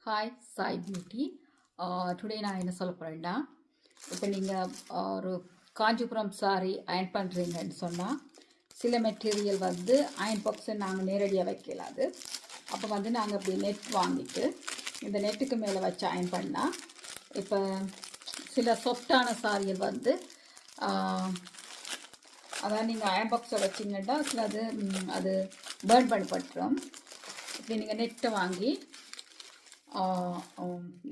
Hi Sai beauty. Today நான் என்ன சொல்ல போகிறேன்னா, இப்போ நீங்கள் ஒரு காஞ்சிபுரம் சாரி அயன் பண்ணுறீங்கன்னு சொன்னால் சில மெட்டீரியல் அயன் பாக்ஸை நாங்கள் நேரடியாக வைக்கலாது. அப்போ நாங்கள் இப்படி நெட் வாங்கிட்டு இந்த நெட்டுக்கு மேலே வச்சு அயன் பண்ணால், இப்போ சில சாஃப்டான சாரிகள் அதான் நீங்கள் அயன் பாக்ஸை வச்சிங்கன்னா அது பேர்ன் பண்ணப்பட்டுரும். இப்படி நீங்கள் நெட்டை வாங்கி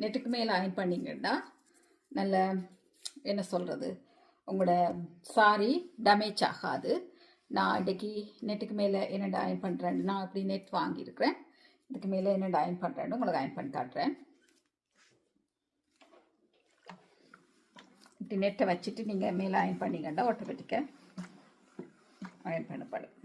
நெட்டுக்கு மேலே அயன் பண்ணிங்கன்னா நல்ல என்ன சொல்கிறது, உங்களோட சாரி டேமேஜ் ஆகாது. நான் இன்றைக்கி நெட்டுக்கு மேலே என்னென்ன அயன் பண்ணுறேன்னு நான் இப்படி நெட் வாங்கியிருக்கிறேன். இதுக்கு மேலே என்னென்ன அயன் பண்ணுறேன்னு உங்களுக்கு அயன் பண்ணி காட்டுறேன். இப்படி நெட்டை வச்சுட்டு நீங்கள் மேலே அயன் பண்ணிங்கன்னா ஆட்டோமேட்டிக்காக அயன் பண்ணப்படும்.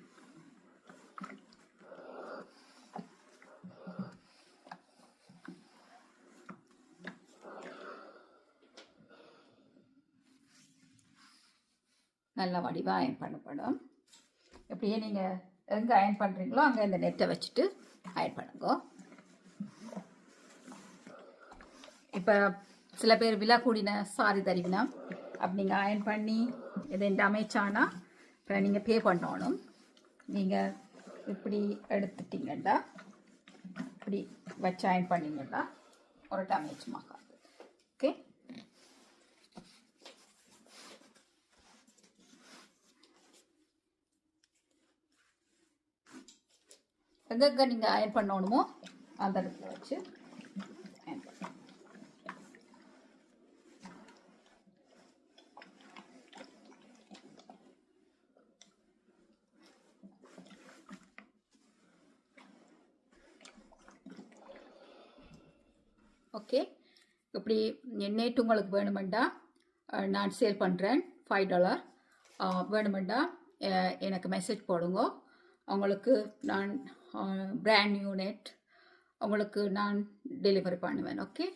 நல்ல வடிவாக அயன் பண்ணப்படும். இப்படியே நீங்கள் எங்கே அயன் பண்ணுறீங்களோ அங்கே இந்த நெட்டை வச்சுட்டு அயன் பண்ணுங்க. இப்போ சில பேர் விலை கூடின சாரி தருவினா அப்படி நீங்கள் அயன் பண்ணி இதை டேமேஜ் ஆனால் இப்போ நீங்கள் பே பண்ணணும். நீங்கள் இப்படி எடுத்துட்டிங்கன்னா இப்படி வச்சு அயன் பண்ணிங்கன்னா ஒரு டேமேஜ் ஆகாது. ஓகே, எங்கே நீங்கள் அயன் பண்ணணுமோ அந்த இடத்துல வச்சு அயன் பண்ணணும். ஓகே, இப்படி நெட் உங்களுக்கு வேணுமெண்டா நான் சேல் பண்ணுறேன். $5 வேணுமெண்டா எனக்கு மெசேஜ் போடுங்க. உங்களுக்கு நான் பிராண்ட் நியூ நெட் உங்களுக்கு நான் டெலிவரி பண்ணுவேன். ஓகே.